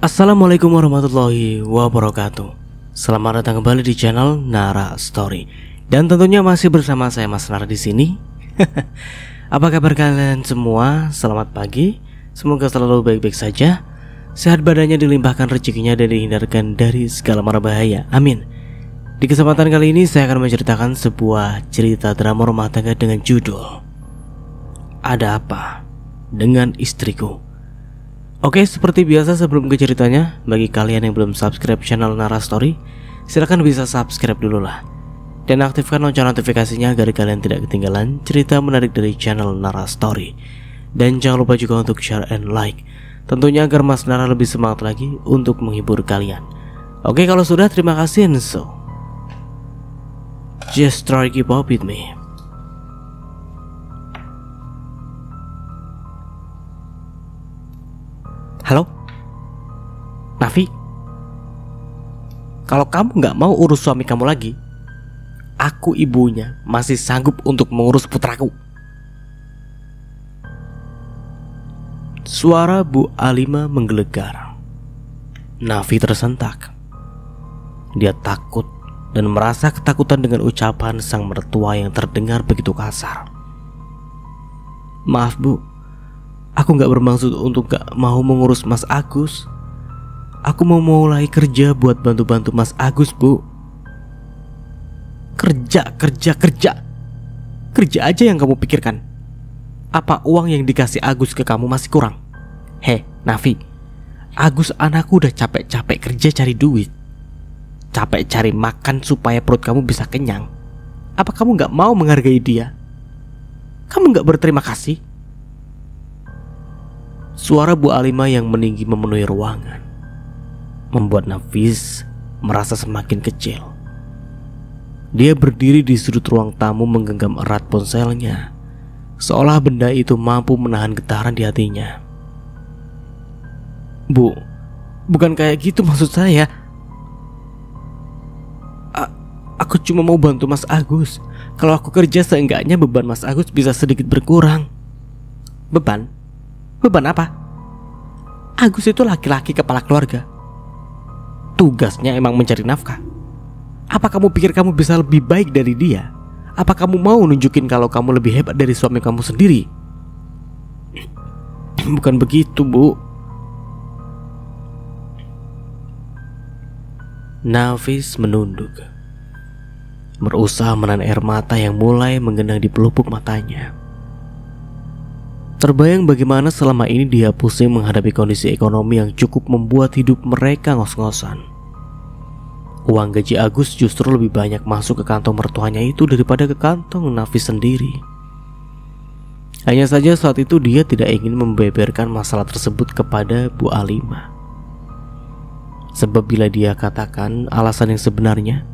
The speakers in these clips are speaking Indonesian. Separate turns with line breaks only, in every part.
Assalamualaikum warahmatullahi wabarakatuh. Selamat datang kembali di channel Nara Story. Dan tentunya masih bersama saya Mas Nara di sini. Apa kabar kalian semua? Selamat pagi. Semoga selalu baik-baik saja. Sehat badannya, dilimpahkan rezekinya, dan dihindarkan dari segala mara bahaya. Amin. Di kesempatan kali ini saya akan menceritakan sebuah cerita drama rumah tangga dengan judul Ada Apa Dengan Istriku. Oke, seperti biasa sebelum ke ceritanya, bagi kalian yang belum subscribe channel Nara Story, silahkan bisa subscribe dulu lah. Dan aktifkan lonceng notifikasinya agar kalian tidak ketinggalan cerita menarik dari channel Nara Story. Dan jangan lupa juga untuk share and like, tentunya agar Mas Nara lebih semangat lagi untuk menghibur kalian. Oke, kalau sudah, terima kasih. And so, just try keep up with me. Halo, Nafi. Kalau kamu gak mau urus suami kamu lagi, aku ibunya masih sanggup untuk mengurus putraku. Suara Bu Alima menggelegar. Nafi tersentak. Dia takut dan merasa ketakutan dengan ucapan sang mertua yang terdengar begitu kasar. Maaf Bu, aku gak bermaksud untuk gak mau mengurus Mas Agus. Aku mau mulai kerja buat bantu-bantu Mas Agus, Bu. Kerja aja yang kamu pikirkan. Apa uang yang dikasih Agus ke kamu masih kurang? Hei, Nafi, Agus anakku udah capek-capek kerja cari duit, capek cari makan supaya perut kamu bisa kenyang. Apa kamu gak mau menghargai dia? Kamu gak berterima kasih? Suara Bu Alima yang meninggi memenuhi ruangan membuat Nafis merasa semakin kecil. Dia berdiri di sudut ruang tamu menggenggam erat ponselnya, seolah benda itu mampu menahan getaran di hatinya. Bu, bukan kayak gitu maksud saya. Aku cuma mau bantu Mas Agus. Kalau aku kerja, seenggaknya beban Mas Agus bisa sedikit berkurang. Beban? Beban apa? Agus itu laki-laki kepala keluarga. Tugasnya emang mencari nafkah. Apa kamu pikir kamu bisa lebih baik dari dia? Apa kamu mau nunjukin kalau kamu lebih hebat dari suami kamu sendiri? Bukan begitu, Bu. Nafis menunduk, berusaha menahan air mata yang mulai menggenang di pelupuk matanya. Terbayang bagaimana selama ini dia pusing menghadapi kondisi ekonomi yang cukup membuat hidup mereka ngos-ngosan. Uang gaji Agus justru lebih banyak masuk ke kantong mertuanya itu daripada ke kantong Nafis sendiri. Hanya saja saat itu dia tidak ingin membeberkan masalah tersebut kepada Bu Alima. Sebab bila dia katakan alasan yang sebenarnya,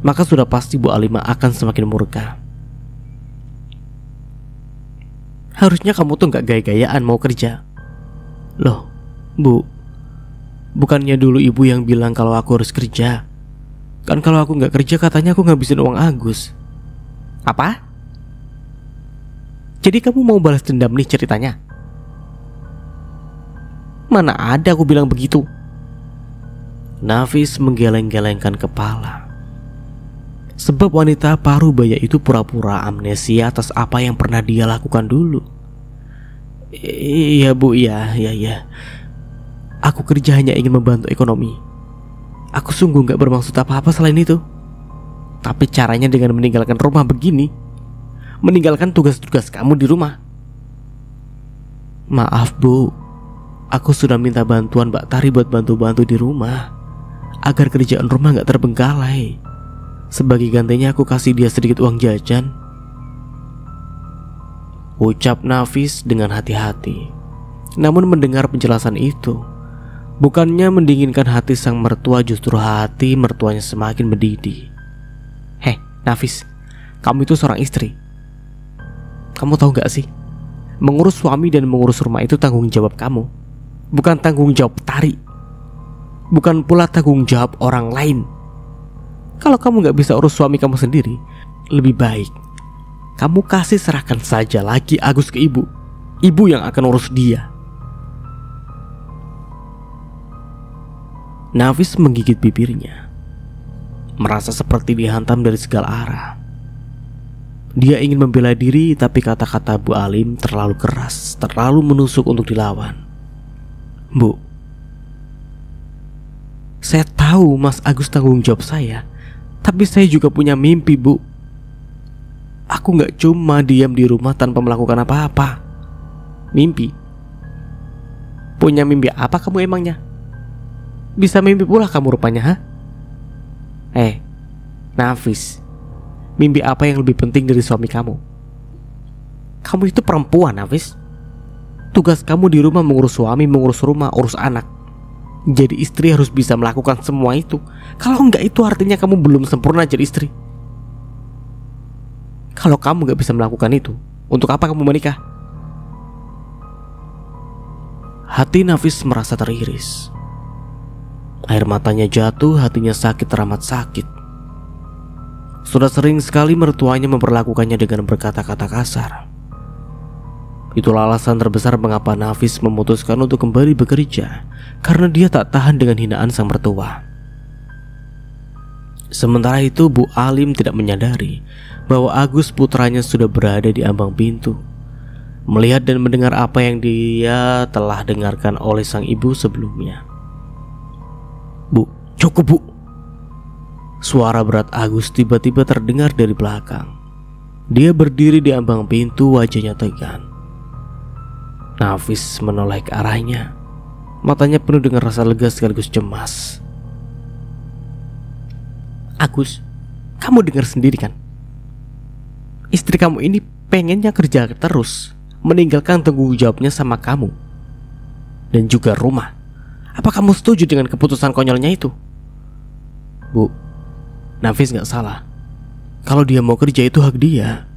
maka sudah pasti Bu Alima akan semakin murka. Harusnya kamu tuh gak gaya-gayaan mau kerja. Loh, Bu, bukannya dulu ibu yang bilang kalau aku harus kerja? Kan kalau aku gak kerja katanya aku ngabisin uang Agus. Apa? Jadi kamu mau balas dendam nih ceritanya? Mana ada aku bilang begitu. Nafis menggeleng-gelengkan kepala. Sebab wanita parubaya itu pura-pura amnesia atas apa yang pernah dia lakukan dulu. Iya Bu, iya. Aku kerja hanya ingin membantu ekonomi. Aku sungguh gak bermaksud apa-apa selain itu. Tapi caranya dengan meninggalkan rumah begini, meninggalkan tugas-tugas kamu di rumah. Maaf Bu, aku sudah minta bantuan Mbak Tari buat bantu-bantu di rumah, agar kerjaan rumah gak terbengkalai. Sebagai gantinya aku kasih dia sedikit uang jajan, ucap Nafis dengan hati-hati. Namun mendengar penjelasan itu, bukannya mendinginkan hati sang mertua, justru hati mertuanya semakin mendidih. Hei Nafis, kamu itu seorang istri. Kamu tahu gak sih, mengurus suami dan mengurus rumah itu tanggung jawab kamu, bukan tanggung jawab Tari. Bukan pula tanggung jawab orang lain. Kalau kamu gak bisa urus suami kamu sendiri, lebih baik kamu kasih serahkan saja lagi Agus ke ibu. Ibu yang akan urus dia. Nafis menggigit bibirnya, merasa seperti dihantam dari segala arah. Dia ingin membela diri, tapi kata-kata Bu Alim terlalu keras, terlalu menusuk untuk dilawan. Bu, saya tahu Mas Agus tanggung jawab saya, tapi saya juga punya mimpi, Bu. Aku gak cuma diam di rumah tanpa melakukan apa-apa. Mimpi? Punya mimpi apa kamu emangnya? Bisa mimpi pula kamu rupanya, ha? Nafis, mimpi apa yang lebih penting dari suami kamu? Kamu itu perempuan, Nafis. Tugas kamu di rumah mengurus suami, mengurus rumah, urus anak. Jadi istri harus bisa melakukan semua itu. Kalau enggak, itu artinya kamu belum sempurna jadi istri. Kalau kamu gak bisa melakukan itu, untuk apa kamu menikah? Hati Nafis merasa teriris. Air matanya jatuh, hatinya sakit teramat sakit. Sudah sering sekali mertuanya memperlakukannya dengan berkata-kata kasar. Itulah alasan terbesar mengapa Nafis memutuskan untuk kembali bekerja, karena dia tak tahan dengan hinaan sang mertua. Sementara itu Bu Alim tidak menyadari bahwa Agus putranya sudah berada di ambang pintu, melihat dan mendengar apa yang dia telah dengarkan oleh sang ibu sebelumnya. Bu, cukup Bu. Suara berat Agus tiba-tiba terdengar dari belakang. Dia berdiri di ambang pintu, wajahnya tegang. Nafis menoleh ke arahnya, matanya penuh dengan rasa lega sekaligus cemas. Agus, kamu dengar sendiri kan? Istri kamu ini pengennya kerja terus, meninggalkan tanggung jawabnya sama kamu dan juga rumah. Apa kamu setuju dengan keputusan konyolnya itu? Bu, Nafis gak salah. Kalau dia mau kerja itu hak dia.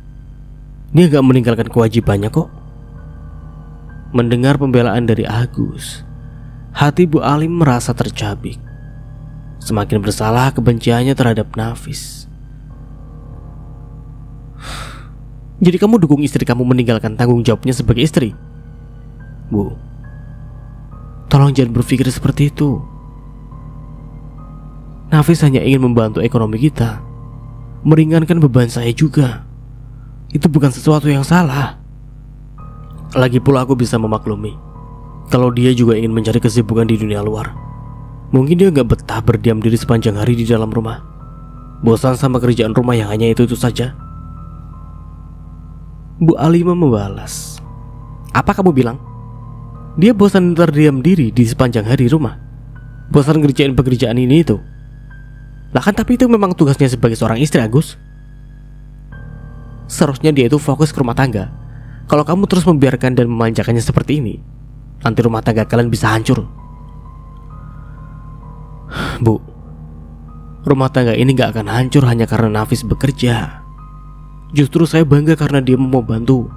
Dia gak meninggalkan kewajibannya kok. Mendengar pembelaan dari Agus, hati Bu Alim merasa tercabik. Semakin bersalah kebenciannya terhadap Nafis. Jadi kamu dukung istri kamu meninggalkan tanggung jawabnya sebagai istri? Bu, tolong jangan berpikir seperti itu. Nafis hanya ingin membantu ekonomi kita, meringankan beban saya juga. Itu bukan sesuatu yang salah. Lagi pula aku bisa memaklumi kalau dia juga ingin mencari kesibukan di dunia luar. Mungkin dia gak betah berdiam diri sepanjang hari di dalam rumah, bosan sama kerjaan rumah yang hanya itu saja. Bu Alimah membalas, apa kamu bilang? Dia bosan terdiam diri di sepanjang hari rumah, bosan ngerjain pekerjaan ini itu. Lah kan, tapi itu memang tugasnya sebagai seorang istri, Agus. Seharusnya dia itu fokus ke rumah tangga. Kalau kamu terus membiarkan dan memanjakannya seperti ini, nanti rumah tangga kalian bisa hancur. Bu, rumah tangga ini gak akan hancur hanya karena Nafis bekerja. Justru saya bangga karena dia mau bantu.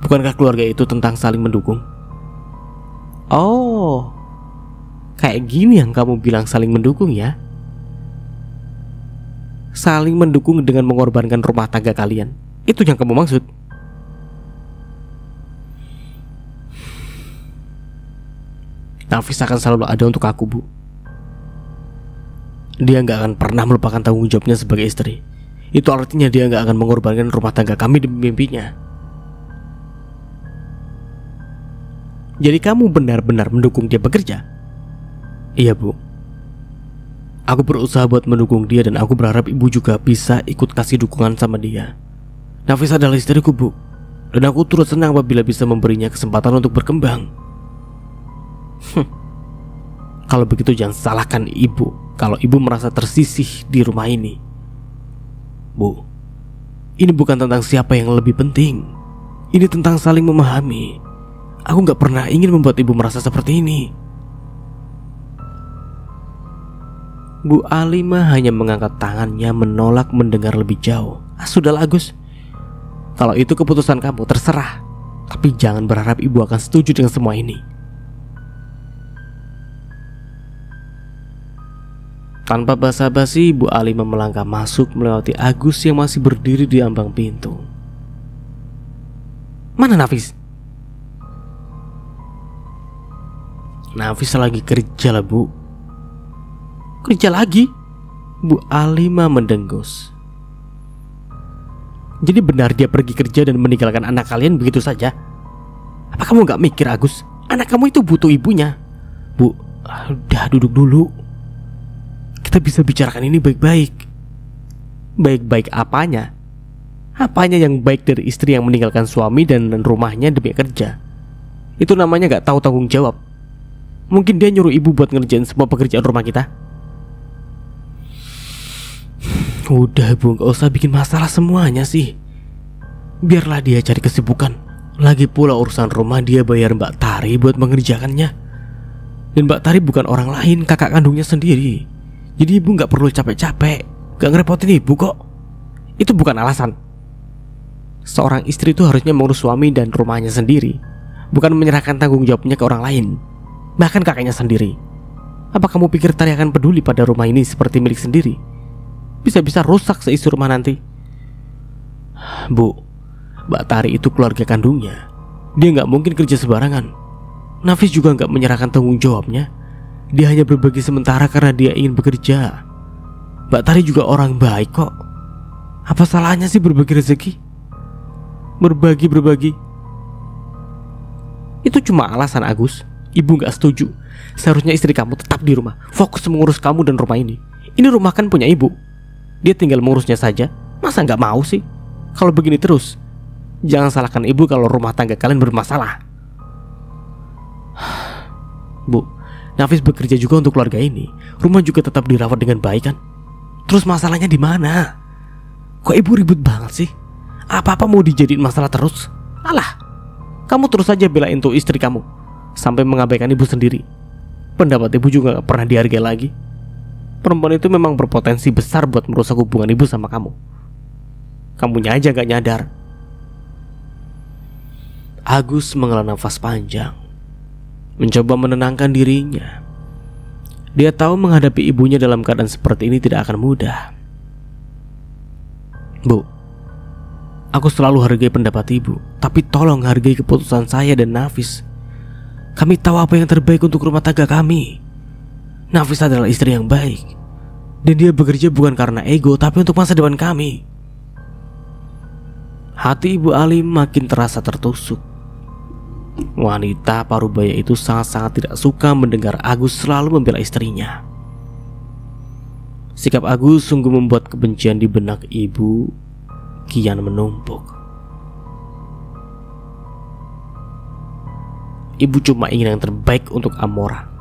Bukankah keluarga itu tentang saling mendukung? Oh, kayak gini yang kamu bilang saling mendukung ya? Saling mendukung dengan mengorbankan rumah tangga kalian, itu yang kamu maksud? Nafis akan selalu ada untuk aku, Bu. Dia gak akan pernah melupakan tanggung jawabnya sebagai istri. Itu artinya dia gak akan mengorbankan rumah tangga kami demi mimpinya. Jadi kamu benar-benar mendukung dia bekerja? Iya, Bu. Aku berusaha buat mendukung dia dan aku berharap ibu juga bisa ikut kasih dukungan sama dia. Nafis adalah istriku, Bu, dan aku turut senang apabila bisa memberinya kesempatan untuk berkembang. Kalau begitu jangan salahkan ibu kalau ibu merasa tersisih di rumah ini. Bu, ini bukan tentang siapa yang lebih penting. Ini tentang saling memahami. Aku gak pernah ingin membuat ibu merasa seperti ini. Bu Alimah hanya mengangkat tangannya menolak mendengar lebih jauh. Sudahlah Agus, kalau itu keputusan kamu terserah. Tapi jangan berharap ibu akan setuju dengan semua ini. Tanpa basa-basi, Bu Alimah melangkah masuk melewati Agus yang masih berdiri di ambang pintu. Mana Nafis? Nafis lagi kerja lah, Bu. Kerja lagi? Bu Alimah mendengus. Jadi benar dia pergi kerja dan meninggalkan anak kalian begitu saja? Apa kamu gak mikir, Agus? Anak kamu itu butuh ibunya. Bu, udah duduk dulu. Kita bisa bicarakan ini baik-baik. Baik-baik apanya? Apanya yang baik dari istri yang meninggalkan suami dan rumahnya demi kerja? Itu namanya gak tahu tanggung jawab. Mungkin dia nyuruh ibu buat ngerjain semua pekerjaan rumah kita. Udah Bu, gak usah bikin masalah semuanya sih. Biarlah dia cari kesibukan. Lagi pula urusan rumah dia bayar Mbak Tari buat mengerjakannya. Dan Mbak Tari bukan orang lain, kakak kandungnya sendiri. Jadi ibu gak perlu capek-capek, gak ngerepotin ibu kok. Itu bukan alasan. Seorang istri itu harusnya mengurus suami dan rumahnya sendiri, bukan menyerahkan tanggung jawabnya ke orang lain, bahkan kakaknya sendiri. Apa kamu pikir Tari akan peduli pada rumah ini seperti milik sendiri? Bisa-bisa rusak seisi rumah nanti. Bu, Mbak Tari itu keluarga kandungnya. Dia gak mungkin kerja sembarangan. Nafis juga gak menyerahkan tanggung jawabnya. Dia hanya berbagi sementara karena dia ingin bekerja. Mbak Tari juga orang baik kok. Apa salahnya sih berbagi rezeki? Berbagi. Itu cuma alasan, Agus. Ibu gak setuju. Seharusnya istri kamu tetap di rumah, fokus mengurus kamu dan rumah ini. Ini rumah kan punya ibu. Dia tinggal mengurusnya saja. Masa gak mau sih? Kalau begini terus, jangan salahkan ibu kalau rumah tangga kalian bermasalah. Bu, Nafis bekerja juga untuk keluarga ini. Rumah juga tetap dirawat dengan baik kan? Terus masalahnya di mana? Kok ibu ribut banget sih? Apa-apa mau dijadiin masalah terus? Alah, kamu terus saja belain tuh istri kamu sampai mengabaikan ibu sendiri. Pendapat ibu juga gak pernah dihargai lagi. Perempuan itu memang berpotensi besar buat merusak hubungan ibu sama kamu. Kamunya aja gak nyadar. Agus menghela nafas panjang, mencoba menenangkan dirinya. Dia tahu menghadapi ibunya dalam keadaan seperti ini tidak akan mudah. Bu, aku selalu hargai pendapat ibu, tapi tolong hargai keputusan saya dan Nafis. Kami tahu apa yang terbaik untuk rumah tangga kami. Nafis adalah istri yang baik, dan dia bekerja bukan karena ego, tapi untuk masa depan kami. Hati Ibu Alim makin terasa tertusuk. Wanita parubaya itu sangat-sangat tidak suka mendengar Agus selalu membela istrinya. Sikap Agus sungguh membuat kebencian di benak ibu kian menumpuk. Ibu cuma ingin yang terbaik untuk Amora.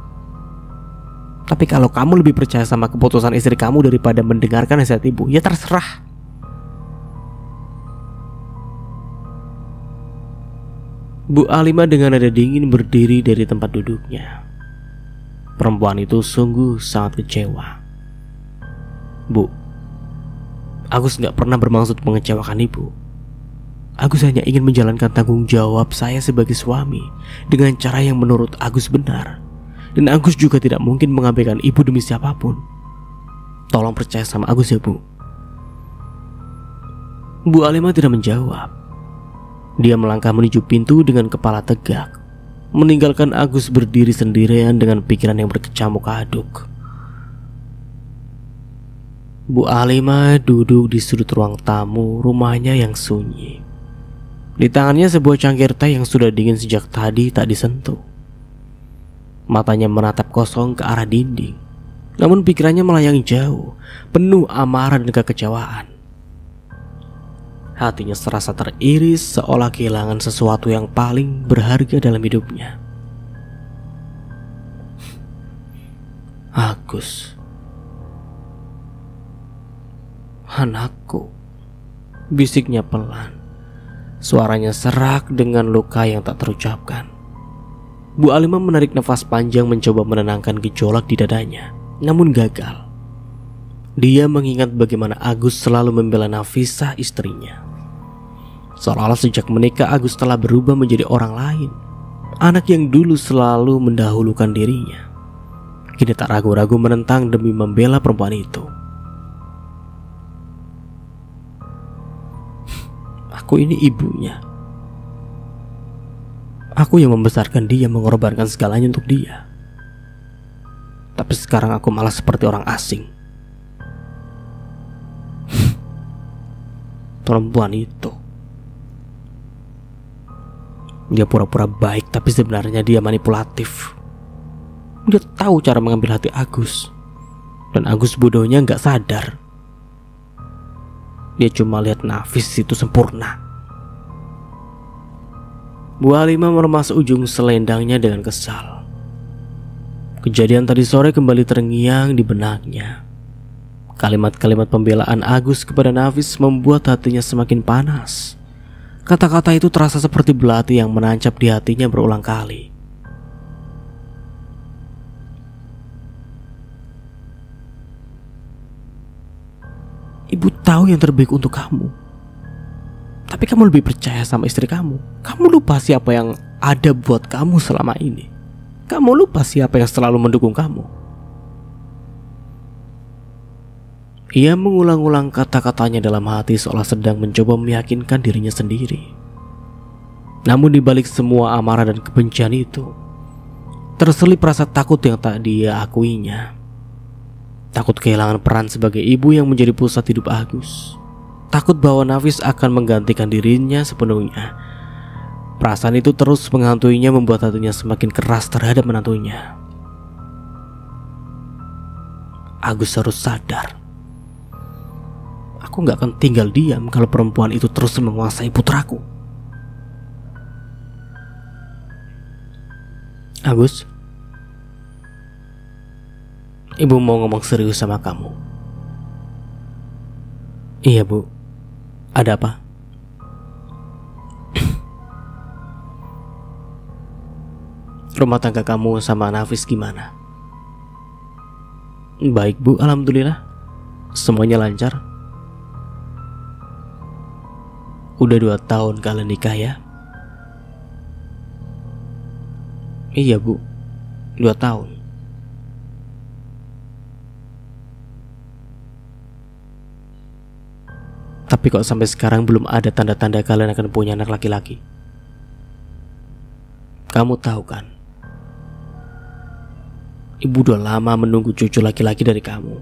Tapi kalau kamu lebih percaya sama keputusan istri kamu daripada mendengarkan nasihat ibu, ya terserah. Bu Alimah dengan nada dingin berdiri dari tempat duduknya. Perempuan itu sungguh sangat kecewa. Bu, Agus gak pernah bermaksud mengecewakan ibu. Agus hanya ingin menjalankan tanggung jawab saya sebagai suami dengan cara yang menurut Agus benar. Dan Agus juga tidak mungkin mengabaikan ibu demi siapapun. Tolong percaya sama Agus ya Bu. Bu Alimah tidak menjawab. Dia melangkah menuju pintu dengan kepala tegak, meninggalkan Agus berdiri sendirian dengan pikiran yang berkecamuk aduk. Bu Alimah duduk di sudut ruang tamu rumahnya yang sunyi. Di tangannya sebuah cangkir teh yang sudah dingin sejak tadi tak disentuh. Matanya menatap kosong ke arah dinding, namun pikirannya melayang jauh, penuh amarah dan kekecewaan. Hatinya serasa teriris seolah kehilangan sesuatu yang paling berharga dalam hidupnya. Agus, anakku, bisiknya pelan. Suaranya serak dengan luka yang tak terucapkan. Bu Alimah menarik nafas panjang mencoba menenangkan gejolak di dadanya, namun gagal. Dia mengingat bagaimana Agus selalu membela Nafisah istrinya. Seolah-olah sejak menikah Agus telah berubah menjadi orang lain. Anak yang dulu selalu mendahulukan dirinya, kini tak ragu-ragu menentang demi membela perempuan itu. Aku ini ibunya. Aku yang membesarkan dia, mengorbankan segalanya untuk dia. Tapi sekarang aku malah seperti orang asing. Perempuan itu, dia pura-pura baik, tapi sebenarnya dia manipulatif. Dia tahu cara mengambil hati Agus. Dan Agus bodohnya gak sadar. Dia cuma lihat Nafis itu sempurna. Bu Halimah meremas ujung selendangnya dengan kesal. Kejadian tadi sore kembali terngiang di benaknya. Kalimat-kalimat pembelaan Agus kepada Nafis membuat hatinya semakin panas. Kata-kata itu terasa seperti belati yang menancap di hatinya berulang kali. Ibu tahu yang terbaik untuk kamu, tapi kamu lebih percaya sama istri kamu. Kamu lupa siapa yang ada buat kamu selama ini. Kamu lupa siapa yang selalu mendukung kamu. Ia mengulang-ulang kata-katanya dalam hati seolah sedang mencoba meyakinkan dirinya sendiri. Namun di balik semua amarah dan kebencian itu, terselip rasa takut yang tak dia akuinya. Takut kehilangan peran sebagai ibu yang menjadi pusat hidup Agus. Takut bahwa Nafis akan menggantikan dirinya sepenuhnya. Perasaan itu terus menghantuinya, membuat hatinya semakin keras terhadap menantunya. Agus harus sadar. Aku gak akan tinggal diam kalau perempuan itu terus menguasai putraku. Agus, ibu mau ngomong serius sama kamu. Iya bu, ada apa? Rumah tangga kamu sama Nafis gimana? Baik bu, alhamdulillah. Semuanya lancar. Udah 2 tahun kalian nikah ya? Iya bu, 2 tahun. Tapi kok sampai sekarang belum ada tanda-tanda kalian akan punya anak laki-laki? Kamu tahu kan, ibu udah lama menunggu cucu laki-laki dari kamu.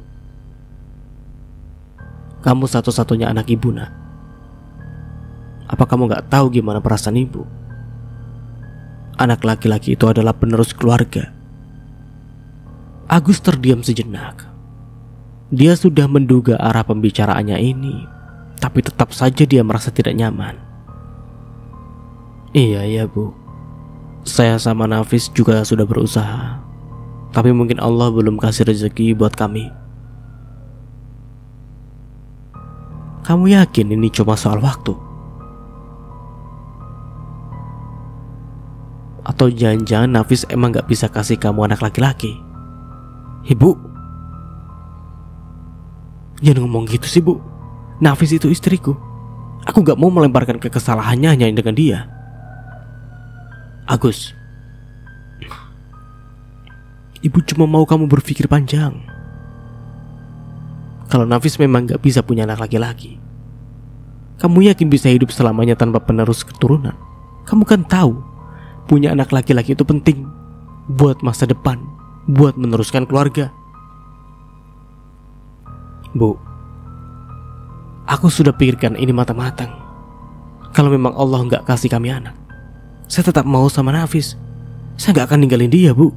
Kamu satu-satunya anak ibu, nak. Apa kamu gak tahu gimana perasaan ibu? Anak laki-laki itu adalah penerus keluarga. Agus terdiam sejenak. Dia sudah menduga arah pembicaraannya ini, tapi tetap saja dia merasa tidak nyaman. Iya bu, saya sama Nafis juga sudah berusaha, tapi mungkin Allah belum kasih rezeki buat kami. Kamu yakin ini cuma soal waktu? Atau jangan-jangan Nafis emang gak bisa kasih kamu anak laki-laki? Ibu, jangan ngomong gitu sih bu. Nafis itu istriku. Aku gak mau melemparkan kesalahannya hanya dengan dia. Agus, ibu cuma mau kamu berpikir panjang. Kalau Nafis memang gak bisa punya anak laki-laki, kamu yakin bisa hidup selamanya tanpa penerus keturunan? Kamu kan tahu, punya anak laki-laki itu penting buat masa depan, buat meneruskan keluarga. Bu, aku sudah pikirkan ini matang-matang. Kalau memang Allah gak kasih kami anak, saya tetap mau sama Nafis. Saya gak akan ninggalin dia bu.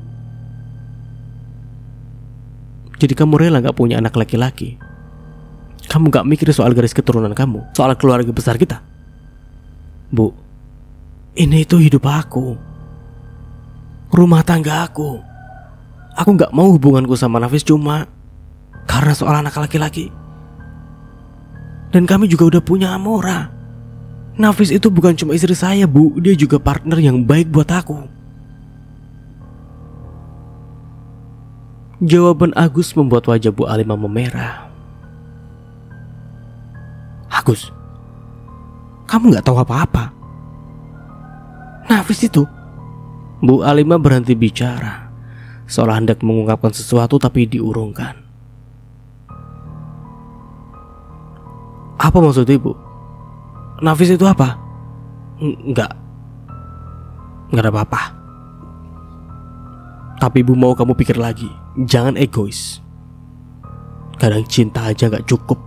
Jadi kamu rela gak punya anak laki-laki? Kamu gak mikir soal garis keturunan kamu, soal keluarga besar kita? Bu, ini itu hidup aku, rumah tangga aku. Aku gak mau hubunganku sama Nafis cuma karena soal anak laki-laki. Dan kami juga udah punya Amora. Nafis itu bukan cuma istri saya bu, dia juga partner yang baik buat aku. Jawaban Agus membuat wajah Bu Halimah memerah. Agus, kamu gak tahu apa-apa. Nafis itu. Bu Halimah berhenti bicara, seolah hendak mengungkapkan sesuatu tapi diurungkan. Apa maksud ibu? Nafis itu apa? Enggak ada apa-apa. Tapi ibu mau kamu pikir lagi, jangan egois. Kadang cinta aja gak cukup.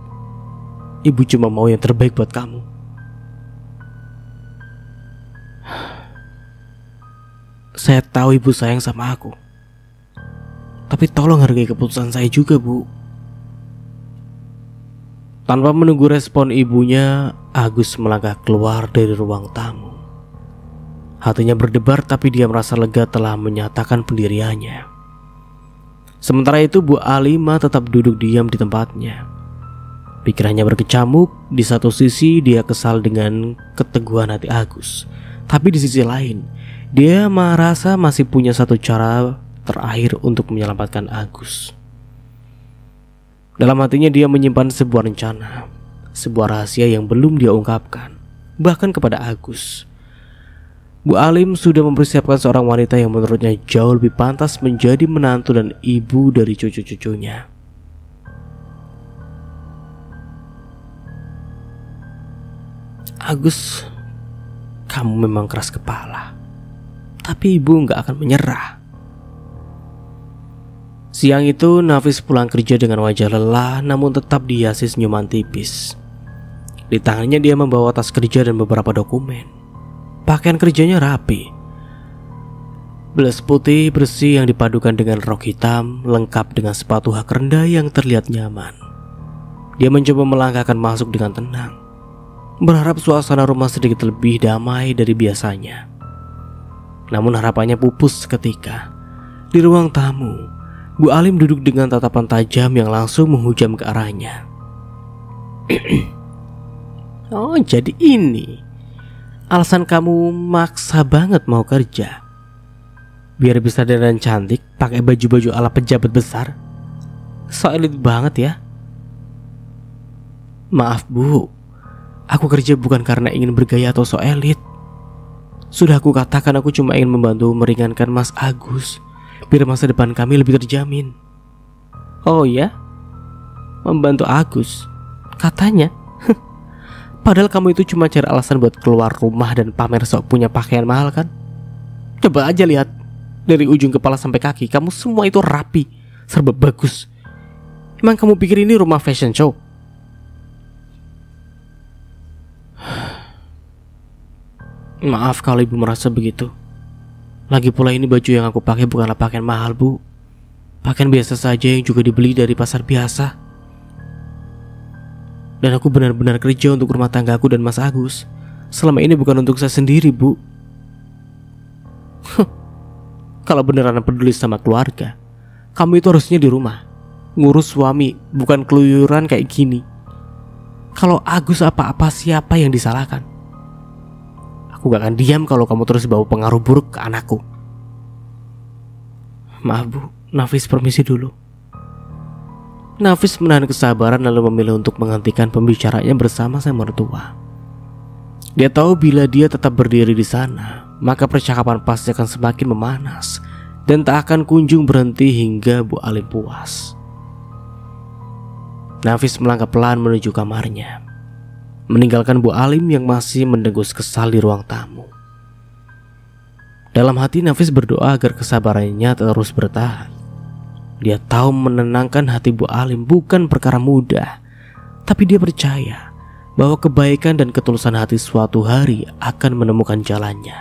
Ibu cuma mau yang terbaik buat kamu. Saya tahu ibu sayang sama aku, tapi tolong hargai keputusan saya juga, Bu. Tanpa menunggu respon ibunya, Agus melangkah keluar dari ruang tamu. Hatinya berdebar, tapi dia merasa lega telah menyatakan pendiriannya. Sementara itu Bu Alima tetap duduk diam di tempatnya. Pikirannya berkecamuk. Di satu sisi dia kesal dengan keteguhan hati Agus, tapi di sisi lain dia merasa masih punya satu cara terakhir untuk menyelamatkan Agus. Dalam hatinya dia menyimpan sebuah rencana, sebuah rahasia yang belum dia ungkapkan, bahkan kepada Agus. Bu Alim sudah mempersiapkan seorang wanita yang menurutnya jauh lebih pantas menjadi menantu dan ibu dari cucu-cucunya. Agus, kamu memang keras kepala, tapi ibu gak akan menyerah. Siang itu Nafis pulang kerja dengan wajah lelah, namun tetap dihiasi senyuman tipis. Di tangannya dia membawa tas kerja dan beberapa dokumen. Pakaian kerjanya rapi, blus putih bersih yang dipadukan dengan rok hitam, lengkap dengan sepatu hak rendah yang terlihat nyaman. Dia mencoba melangkahkan masuk dengan tenang, berharap suasana rumah sedikit lebih damai dari biasanya. Namun harapannya pupus seketika. Di ruang tamu, Bu Alim duduk dengan tatapan tajam yang langsung menghujam ke arahnya. Oh, jadi ini alasan kamu maksa banget mau kerja, biar bisa dandan cantik pakai baju-baju ala pejabat besar. So elit banget ya. Maaf Bu, aku kerja bukan karena ingin bergaya atau so elit. Sudah aku katakan aku cuma ingin membantu meringankan Mas Agus, biar masa depan kami lebih terjamin. Oh ya? Membantu Agus? Katanya. Padahal kamu itu cuma cari alasan buat keluar rumah dan pamer sok punya pakaian mahal kan? Coba aja lihat, dari ujung kepala sampai kaki kamu semua itu rapi, serba bagus. Emang kamu pikir ini rumah fashion show? Maaf kalau ibu merasa begitu. Lagi pula ini baju yang aku pakai bukanlah pakaian mahal Bu, pakaian biasa saja yang juga dibeli dari pasar biasa. Dan aku benar-benar kerja untuk rumah tanggaku dan Mas Agus. Selama ini bukan untuk saya sendiri Bu. Kalau beneran peduli sama keluarga, kamu itu harusnya di rumah ngurus suami, bukan keluyuran kayak gini. Kalau Agus apa-apa siapa yang disalahkan? Aku gak akan diam kalau kamu terus bawa pengaruh buruk ke anakku. Maaf Bu, Nafis permisi dulu. Nafis menahan kesabaran lalu memilih untuk menghentikan pembicaraannya bersama sang mertua. Dia tahu bila dia tetap berdiri di sana, maka percakapan pasti akan semakin memanas dan tak akan kunjung berhenti hingga Bu Alim puas. Nafis melangkah pelan menuju kamarnya, meninggalkan Bu Alim yang masih mendengus kesal di ruang tamu. Dalam hati Nafis berdoa agar kesabarannya terus bertahan. Dia tahu menenangkan hati Bu Alim bukan perkara mudah, tapi dia percaya bahwa kebaikan dan ketulusan hati suatu hari akan menemukan jalannya.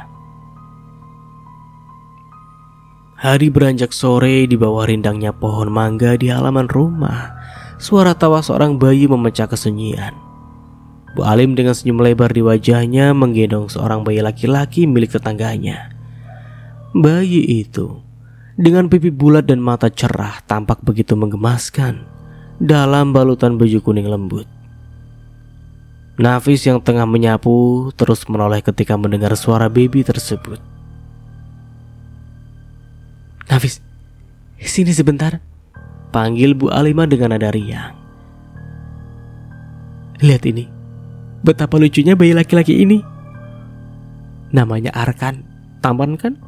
Hari beranjak sore di bawah rindangnya pohon mangga di halaman rumah. Suara tawa seorang bayi memecah kesunyian. Bu Alim dengan senyum lebar di wajahnya menggendong seorang bayi laki-laki milik tetangganya. Bayi itu dengan pipi bulat dan mata cerah tampak begitu menggemaskan dalam balutan baju kuning lembut. Nafis yang tengah menyapu terus menoleh ketika mendengar suara baby tersebut. Nafis, sini sebentar, panggil Bu Alima dengan nada riang. Lihat ini, betapa lucunya bayi laki-laki ini. Namanya Arkan, tampan kan?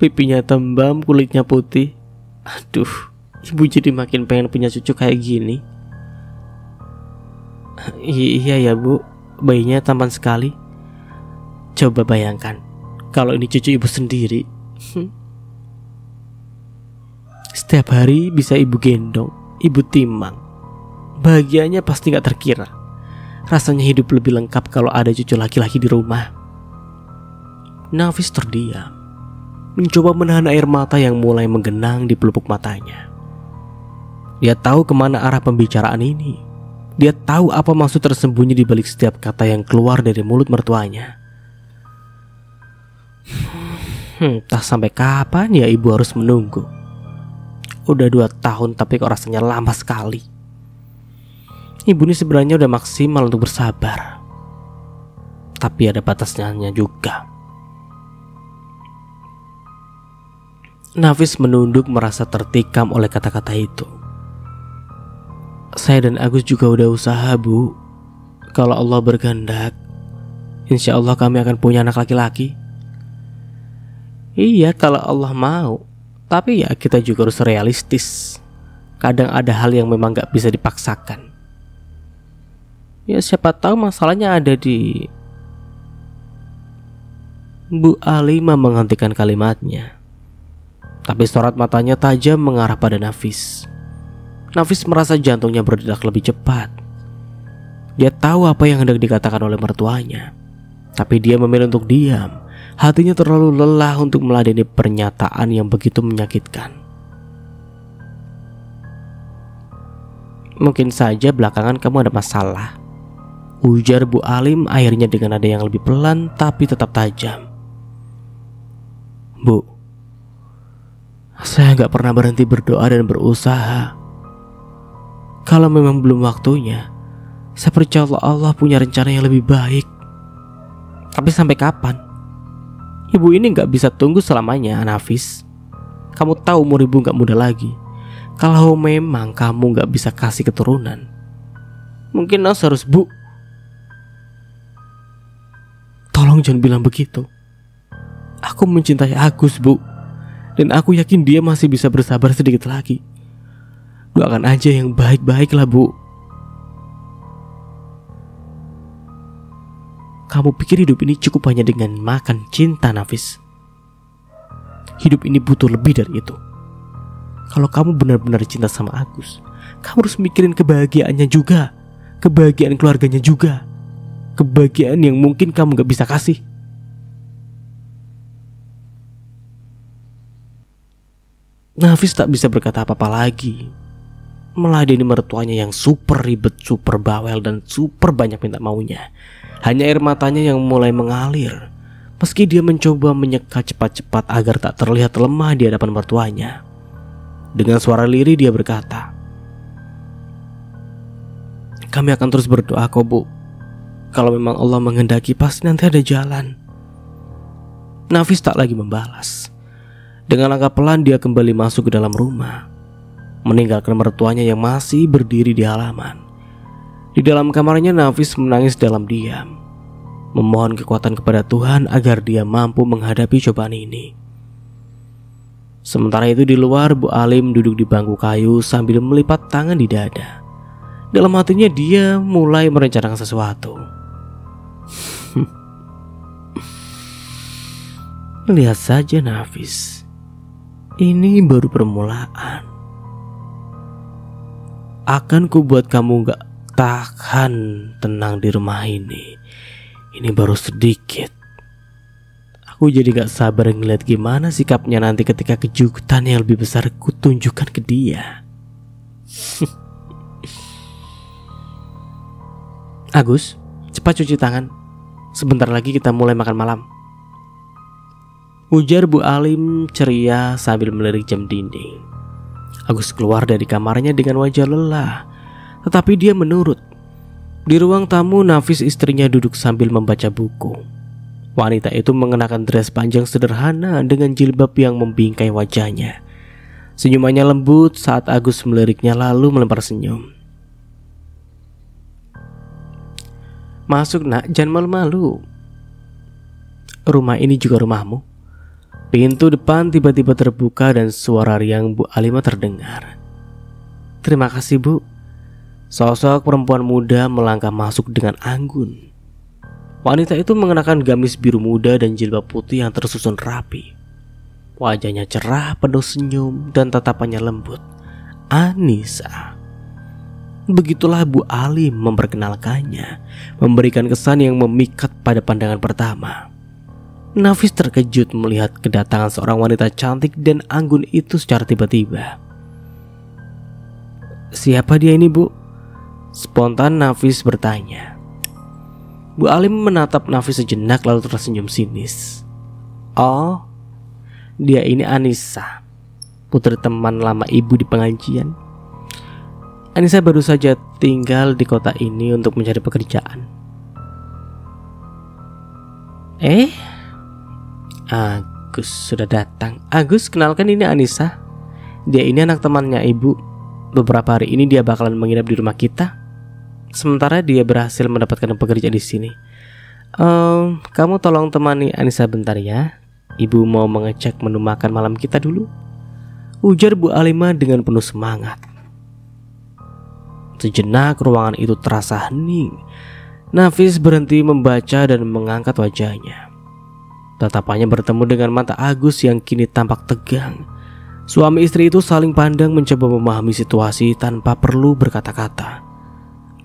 Pipinya tembam, kulitnya putih. Aduh, ibu jadi makin pengen punya cucu kayak gini. Iya ya Bu, bayinya tampan sekali. Coba bayangkan kalau ini cucu ibu sendiri. Setiap hari bisa ibu gendong, ibu timang. Bahagianya pasti gak terkira. Rasanya hidup lebih lengkap kalau ada cucu laki-laki di rumah. Nafis terdiam, mencoba menahan air mata yang mulai menggenang di pelupuk matanya. Dia tahu kemana arah pembicaraan ini. Dia tahu apa maksud tersembunyi di balik setiap kata yang keluar dari mulut mertuanya. Entah sampai kapan ya ibu harus menunggu. Udah 2 tahun tapi kok rasanya lama sekali. Ibu ini sebenarnya udah maksimal untuk bersabar, tapi ada batasnya juga. Nafis menunduk merasa tertikam oleh kata-kata itu. Saya dan Agus juga udah usaha, Bu. Kalau Allah berkehendak, insya Allah kami akan punya anak laki-laki. Iya, kalau Allah mau. Tapi ya kita juga harus realistis. Kadang ada hal yang memang gak bisa dipaksakan. Ya siapa tahu masalahnya ada di... Bu Alimah menghentikan kalimatnya. Tapi sorot matanya tajam mengarah pada Nafis. Nafis merasa jantungnya berdetak lebih cepat. Dia tahu apa yang hendak dikatakan oleh mertuanya, tapi dia memilih untuk diam. Hatinya terlalu lelah untuk meladeni pernyataan yang begitu menyakitkan. Mungkin saja belakangan kamu ada masalah, ujar Bu Alim akhirnya dengan nada yang lebih pelan tapi tetap tajam. Bu, saya gak pernah berhenti berdoa dan berusaha. Kalau memang belum waktunya, saya percaya Allah punya rencana yang lebih baik. Tapi sampai kapan? Ibu ini gak bisa tunggu selamanya, Nafis. Kamu tahu umur ibu gak muda lagi. Kalau memang kamu gak bisa kasih keturunan, mungkin Nas harus... Bu, tolong jangan bilang begitu. Aku mencintai Agus, Bu. Dan aku yakin dia masih bisa bersabar sedikit lagi. Doakan aja yang baik-baik lah, Bu. Kamu pikir hidup ini cukup hanya dengan makan cinta, Nafis? Hidup ini butuh lebih dari itu. Kalau kamu benar-benar cinta sama Agus, kamu harus mikirin kebahagiaannya juga. Kebahagiaan keluarganya juga. Kebahagiaan yang mungkin kamu gak bisa kasih. Nafis tak bisa berkata apa-apa lagi. Meladeni mertuanya yang super ribet, super bawel, dan super banyak minta maunya. Hanya air matanya yang mulai mengalir, meski dia mencoba menyeka cepat-cepat agar tak terlihat lemah di hadapan mertuanya. Dengan suara lirih dia berkata, kami akan terus berdoa kok, Bu. Kalau memang Allah menghendaki pasti nanti ada jalan. Nafis tak lagi membalas. Dengan langkah pelan dia kembali masuk ke dalam rumah, meninggalkan mertuanya yang masih berdiri di halaman. Di dalam kamarnya Nafis menangis dalam diam, memohon kekuatan kepada Tuhan agar dia mampu menghadapi cobaan ini. Sementara itu di luar, Bu Alim duduk di bangku kayu sambil melipat tangan di dada. Dalam hatinya dia mulai merencanakan sesuatu. Lihat saja Nafis, ini baru permulaan. Akan ku buat kamu gak tahan tenang di rumah ini. Ini baru sedikit. Aku jadi gak sabar ngeliat gimana sikapnya nanti ketika kejutan yang lebih besar ku tunjukkan ke dia. Agus, cepat cuci tangan. Sebentar lagi kita mulai makan malam, ujar Bu Alim ceria sambil melirik jam dinding. Agus keluar dari kamarnya dengan wajah lelah, tetapi dia menurut. Di ruang tamu, Nafis istrinya duduk sambil membaca buku. Wanita itu mengenakan dress panjang sederhana dengan jilbab yang membingkai wajahnya. Senyumannya lembut saat Agus meliriknya lalu melempar senyum. Masuk nak, jangan malu-malu. Rumah ini juga rumahmu. Pintu depan tiba-tiba terbuka dan suara riang Bu Alimah terdengar. Terima kasih, Bu. Sosok perempuan muda melangkah masuk dengan anggun. Wanita itu mengenakan gamis biru muda dan jilbab putih yang tersusun rapi. Wajahnya cerah, penuh senyum, dan tatapannya lembut. Anissa. Begitulah Bu Alim memperkenalkannya, memberikan kesan yang memikat pada pandangan pertama. Nafis terkejut melihat kedatangan seorang wanita cantik dan anggun itu secara tiba-tiba. "Siapa dia ini, Bu?" Spontan Nafis bertanya. Bu Alim menatap Nafis sejenak lalu tersenyum sinis. "Oh, dia ini Anissa, putri teman lama ibu di pengajian. Anissa baru saja tinggal di kota ini untuk mencari pekerjaan." Agus sudah datang. "Agus, kenalkan ini Anissa. Dia ini anak temannya ibu. Beberapa hari ini dia bakalan menginap di rumah kita. Sementara dia berhasil mendapatkan pekerjaan di sini. Kamu tolong temani Anissa bentar ya. Ibu mau mengecek menu makan malam kita dulu," ujar Bu Alimah dengan penuh semangat. Sejenak ruangan itu terasa hening. Nafis berhenti membaca dan mengangkat wajahnya. Tatapannya bertemu dengan mata Agus yang kini tampak tegang. Suami istri itu saling pandang mencoba memahami situasi tanpa perlu berkata-kata.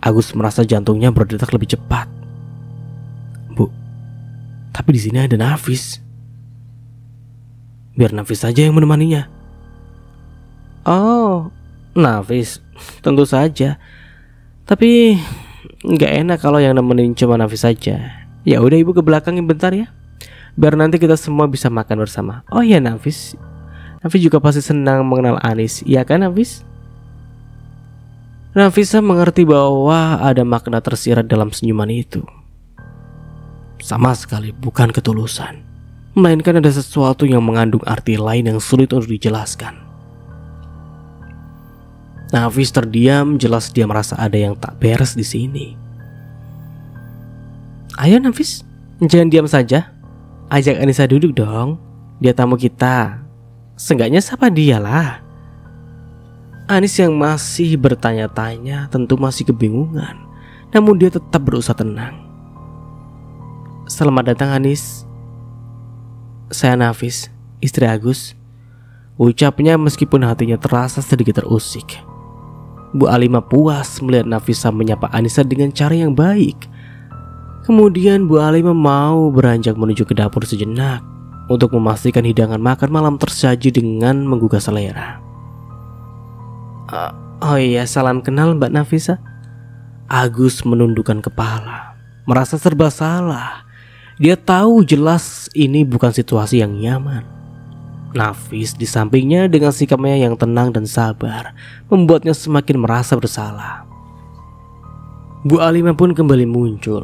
Agus merasa jantungnya berdetak lebih cepat. "Bu, tapi di sini ada Nafis. Biar Nafis saja yang menemaninya." "Oh, Nafis, tentu saja. Tapi nggak enak kalau yang nemenin cuma Nafis saja. Ya udah ibu ke belakang bentar ya, biar nanti kita semua bisa makan bersama." "Oh iya Nafis, Nafis juga pasti senang mengenal Anis, iya kan Nafis?" Nafisa mengerti bahwa ada makna tersirat dalam senyuman itu. Sama sekali bukan ketulusan, melainkan ada sesuatu yang mengandung arti lain yang sulit untuk dijelaskan. Nafis terdiam, jelas dia merasa ada yang tak beres di sini. "Ayo Nafis, jangan diam saja. Ajak Anissa duduk dong. Dia tamu kita. Seenggaknya sapa dia lah." Anis yang masih bertanya-tanya tentu masih kebingungan, namun dia tetap berusaha tenang. "Selamat datang Anis. Saya Nafis, istri Agus," ucapnya meskipun hatinya terasa sedikit terusik. Bu Alimah puas melihat Nafisa menyapa Anissa dengan cara yang baik. Kemudian Bu Alimah mau beranjak menuju ke dapur sejenak untuk memastikan hidangan makan malam tersaji dengan menggugah selera. Oh iya, salam kenal Mbak Nafisa." Agus menundukkan kepala, merasa serba salah. Dia tahu jelas ini bukan situasi yang nyaman. Nafis di sampingnya dengan sikapnya yang tenang dan sabar membuatnya semakin merasa bersalah. Bu Alimah pun kembali muncul.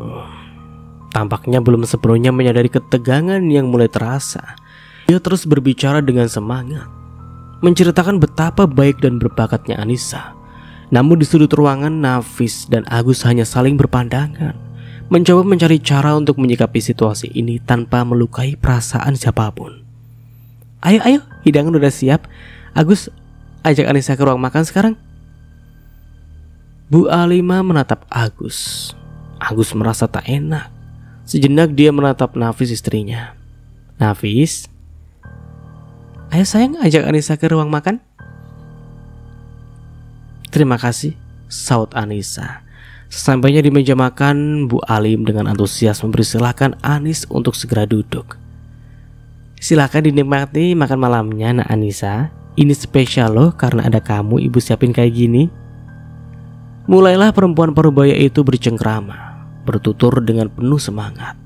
Tampaknya belum sepenuhnya menyadari ketegangan yang mulai terasa. Dia terus berbicara dengan semangat, menceritakan betapa baik dan berbakatnya Anissa. Namun di sudut ruangan, Nafis dan Agus hanya saling berpandangan, mencoba mencari cara untuk menyikapi situasi ini tanpa melukai perasaan siapapun. Ayo, hidangan udah siap. Agus, ajak Anissa ke ruang makan sekarang." Bu Alimah menatap Agus. Agus merasa tak enak. Sejenak dia menatap Nafis istrinya. "Nafis, ayo sayang, ajak Anissa ke ruang makan." "Terima kasih," saut Anissa. Sesampainya di meja makan, Bu Alim dengan antusias mempersilahkan Anis untuk segera duduk. "Silakan dinikmati makan malamnya, Nak Anissa. Ini spesial loh karena ada kamu ibu siapin kayak gini." Mulailah perempuan parubaya itu bercengkrama, bertutur dengan penuh semangat.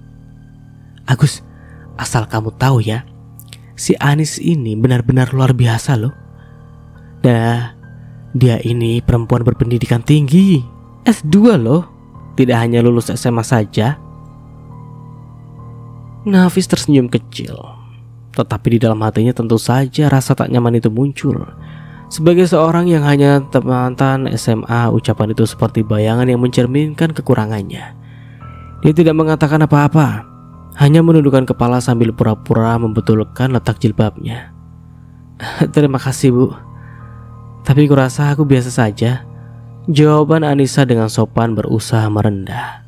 "Agus, asal kamu tahu ya, si Anis ini benar-benar luar biasa loh. Dia ini perempuan berpendidikan tinggi, S2 loh. Tidak hanya lulus SMA saja." Nafis tersenyum kecil, tetapi di dalam hatinya tentu saja rasa tak nyaman itu muncul. Sebagai seorang yang hanya mantan SMA, ucapan itu seperti bayangan yang mencerminkan kekurangannya. Dia tidak mengatakan apa-apa, hanya menundukkan kepala sambil pura-pura membetulkan letak jilbabnya. "Terima kasih Bu, tapi kurasa aku biasa saja," jawaban Anissa dengan sopan berusaha merendah.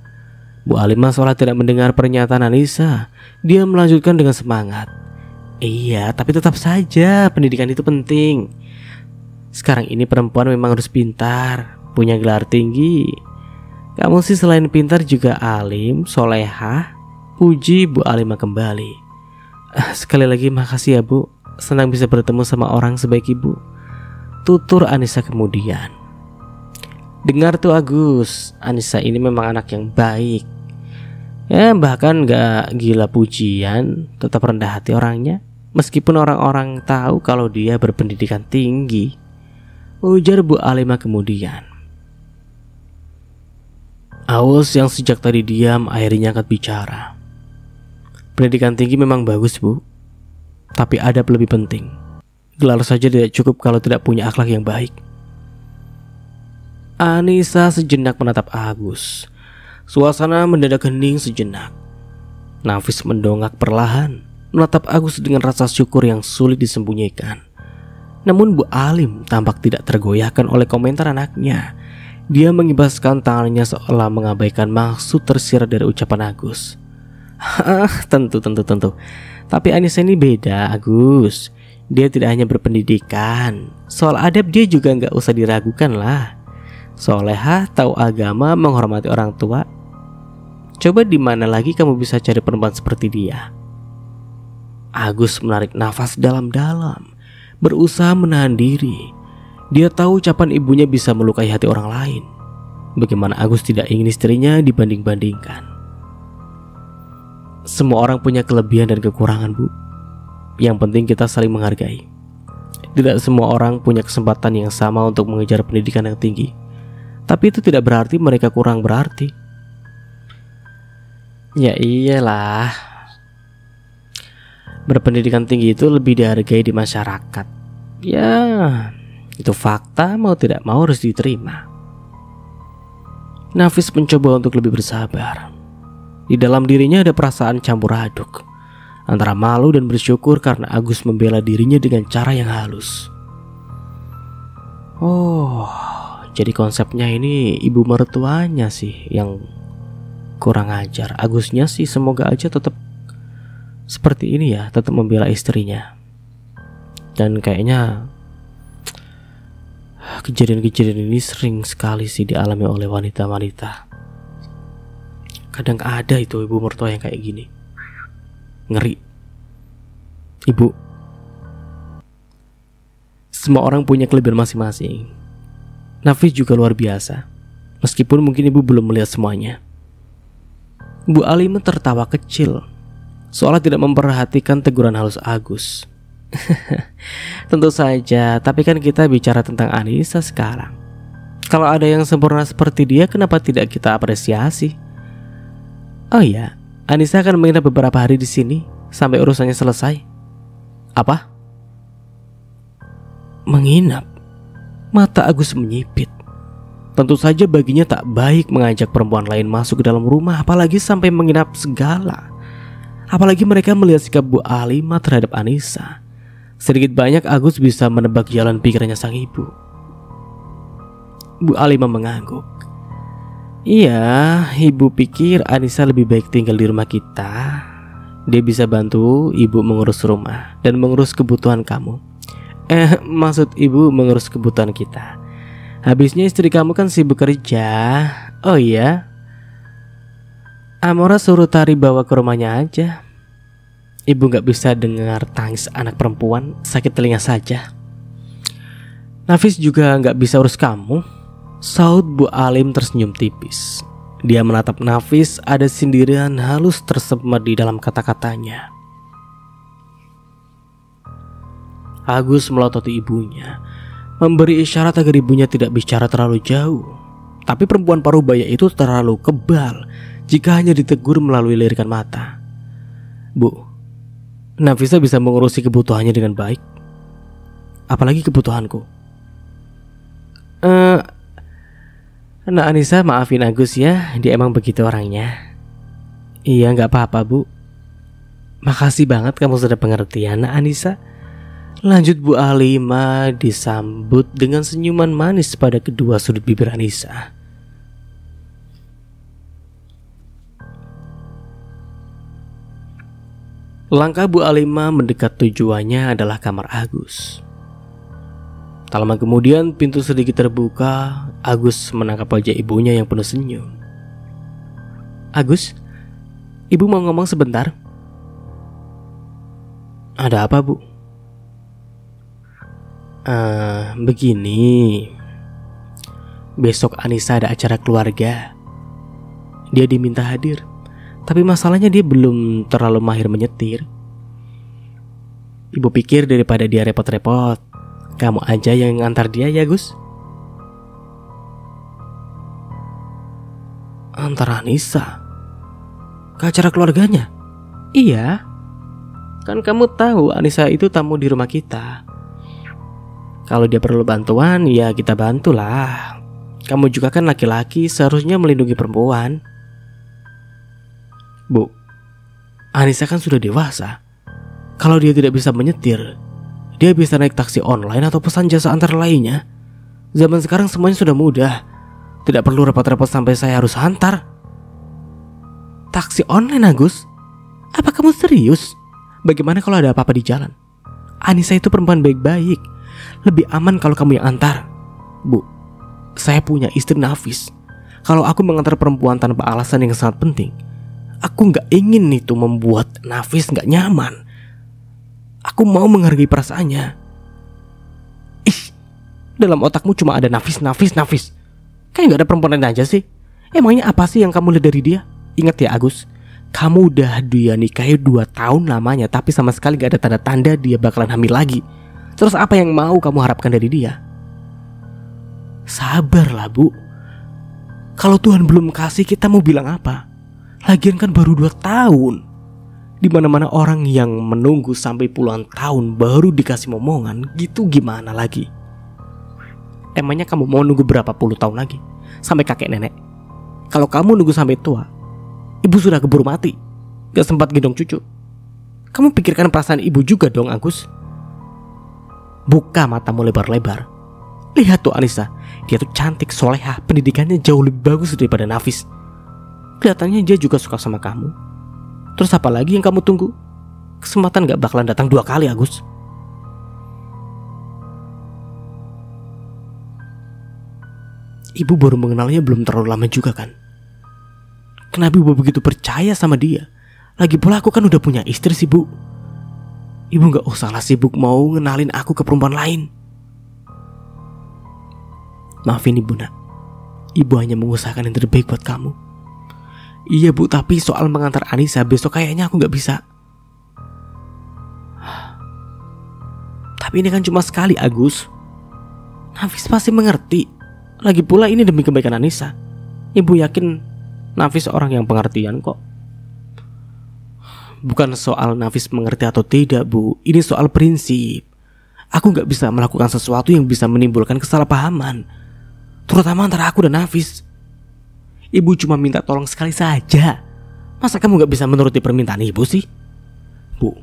Bu Alimah seolah tidak mendengar pernyataan Anissa. Dia melanjutkan dengan semangat. Iya, tapi tetap saja pendidikan itu penting. Sekarang ini perempuan memang harus pintar, punya gelar tinggi. Kamu sih selain pintar juga alim, solehah. Puji Bu Alimah kembali. Sekali lagi makasih ya Bu, senang bisa bertemu sama orang sebaik Ibu, tutur Anissa kemudian. Dengar tuh Agus, Anissa ini memang anak yang baik. Ya bahkan gak gila pujian, tetap rendah hati orangnya. Meskipun orang-orang tahu kalau dia berpendidikan tinggi, ujar Bu Alimah kemudian. Aus yang sejak tadi diam akhirnya angkat bicara. Pendidikan tinggi memang bagus Bu, tapi ada lebih penting. Gelar saja tidak cukup kalau tidak punya akhlak yang baik. Anissa sejenak menatap Agus. Suasana mendadak hening sejenak. Nafis mendongak perlahan, menatap Agus dengan rasa syukur yang sulit disembunyikan. Namun Bu Alim tampak tidak tergoyahkan oleh komentar anaknya. Dia mengibaskan tangannya seolah mengabaikan maksud tersirat dari ucapan Agus. Tentu. Tapi Anissa ini beda Agus. Dia tidak hanya berpendidikan, soal adab dia juga gak usah diragukan lah. Solehah, tahu agama, menghormati orang tua. Coba di mana lagi kamu bisa cari perempuan seperti dia? Agus menarik nafas dalam-dalam, berusaha menahan diri. Dia tahu ucapan ibunya bisa melukai hati orang lain. Bagaimana Agus tidak ingin istrinya dibanding-bandingkan? Semua orang punya kelebihan dan kekurangan Bu. Yang penting kita saling menghargai. Tidak semua orang punya kesempatan yang sama untuk mengejar pendidikan yang tinggi. Tapi itu tidak berarti mereka kurang berarti. Ya iyalah, berpendidikan tinggi itu lebih dihargai di masyarakat. Ya, itu fakta, mau tidak mau harus diterima. Nafis mencoba untuk lebih bersabar. Di dalam dirinya ada perasaan campur aduk, antara malu dan bersyukur karena Agus membela dirinya dengan cara yang halus. Oh, jadi konsepnya ini ibu mertuanya sih yang kurang ajar. Agusnya sih semoga aja tetap seperti ini ya, tetap membela istrinya. Dan kayaknya kejadian-kejadian ini sering sekali sih dialami oleh wanita-wanita. Kadang ada itu ibu mertua yang kayak gini. Ngeri. Ibu, semua orang punya kelebihan masing-masing. Nafis juga luar biasa, meskipun mungkin ibu belum melihat semuanya. Bu Alimah tertawa kecil, seolah tidak memperhatikan teguran halus Agus. Tentu saja, tapi kan kita bicara tentang Anissa sekarang. Kalau ada yang sempurna seperti dia, kenapa tidak kita apresiasi? Oh iya, Anissa akan menginap beberapa hari di sini sampai urusannya selesai. Apa? Menginap? Mata Agus menyipit. Tentu saja baginya tak baik mengajak perempuan lain masuk ke dalam rumah, apalagi sampai menginap segala. Apalagi mereka melihat sikap Bu Alimah terhadap Anissa. Sedikit banyak Agus bisa menebak jalan pikirannya sang ibu. Bu Alimah mengangguk. Iya, ibu pikir Anissa lebih baik tinggal di rumah kita. Dia bisa bantu ibu mengurus rumah dan mengurus kebutuhan kamu. Maksud ibu mengurus kebutuhan kita. Habisnya istri kamu kan sibuk kerja. Oh iya, Amora suruh Tari bawa ke rumahnya aja. Ibu gak bisa dengar tangis anak perempuan, sakit telinga saja. Nafis juga gak bisa urus kamu, saut Bu Alim tersenyum tipis. Dia menatap Nafis, ada sindiran halus tersemat di dalam kata-katanya. Agus melototi ibunya, memberi isyarat agar ibunya tidak bicara terlalu jauh. Tapi perempuan parubaya itu terlalu kebal jika hanya ditegur melalui lirikan mata. Bu, Nafisa bisa mengurusi kebutuhannya dengan baik. Apalagi kebutuhanku. Nah Anissa, maafin Agus ya, dia emang begitu orangnya. Iya gak apa-apa Bu. Makasih banget kamu sudah pengertian Nak Anissa. Lanjut Bu Alimah disambut dengan senyuman manis pada kedua sudut bibir Anissa. Langkah Bu Alima mendekat tujuannya adalah kamar Agus. Tak lama kemudian pintu sedikit terbuka. Agus menangkap wajah ibunya yang penuh senyum. "Agus, ibu mau ngomong sebentar." "Ada apa, Bu?" Begini. Besok Anissa ada acara keluarga. Dia diminta hadir. Tapi masalahnya dia belum terlalu mahir menyetir. Ibu pikir daripada dia repot-repot, kamu aja yang ngantar dia ya, Gus." "Antar Anissa ke acara keluarganya?" "Iya. Kan kamu tahu Anissa itu tamu di rumah kita. Kalau dia perlu bantuan, ya kita bantulah. Kamu juga kan laki-laki, seharusnya melindungi perempuan." "Bu, Anissa kan sudah dewasa. Kalau dia tidak bisa menyetir, dia bisa naik taksi online atau pesan jasa antar lainnya. Zaman sekarang semuanya sudah mudah. Tidak perlu repot-repot sampai saya harus antar." "Taksi online, Agus? Apa kamu serius? Bagaimana kalau ada apa-apa di jalan? Anissa itu perempuan baik-baik. Lebih aman kalau kamu yang antar." "Bu, saya punya istri Nafis. Kalau aku mengantar perempuan tanpa alasan yang sangat penting, aku gak ingin itu membuat Nafis gak nyaman. Aku mau menghargai perasaannya." "Ih, dalam otakmu cuma ada Nafis. Kayak gak ada perempuan lain aja sih. Emangnya apa sih yang kamu lihat dari dia? Ingat ya, Agus, kamu udah dia nikahi 2 tahun lamanya, tapi sama sekali gak ada tanda-tanda dia bakalan hamil lagi. Terus apa yang mau kamu harapkan dari dia?" "Sabarlah, Bu. Kalau Tuhan belum kasih, kita mau bilang apa? Lagian kan baru 2 tahun. Di mana-mana orang yang menunggu sampai puluhan tahun baru dikasih momongan, gitu gimana lagi? Emangnya kamu mau nunggu berapa puluh tahun lagi? Sampai kakek nenek? Kalau kamu nunggu sampai tua, ibu sudah keburu mati, gak sempat gendong cucu. Kamu pikirkan perasaan ibu juga dong, Agus." "Buka matamu lebar-lebar. Lihat tuh Anissa, dia tuh cantik, solehah, pendidikannya jauh lebih bagus daripada Nafis. Kelihatannya dia juga suka sama kamu. Terus apa lagi yang kamu tunggu? Kesempatan gak bakalan datang 2 kali, Agus." "Ibu baru mengenalnya belum terlalu lama juga kan? Kenapa ibu begitu percaya sama dia? Lagi pula aku kan udah punya istri sih, Bu. Ibu gak usahlah sibuk mau ngenalin aku ke perempuan lain." "Maafin ibu, nak. Ibu hanya mengusahakan yang terbaik buat kamu." "Iya, Bu, tapi soal mengantar Anissa besok kayaknya aku gak bisa." "Tapi ini kan cuma sekali, Agus. Nafis pasti mengerti. Lagi pula ini demi kebaikan Anissa. Ibu yakin Nafis orang yang pengertian kok." "Bukan soal Nafis mengerti atau tidak, Bu. Ini soal prinsip. Aku gak bisa melakukan sesuatu yang bisa menimbulkan kesalahpahaman, terutama antara aku dan Nafis. Ibu cuma minta tolong sekali saja. Masa kamu gak bisa menuruti permintaan ibu sih?" "Bu,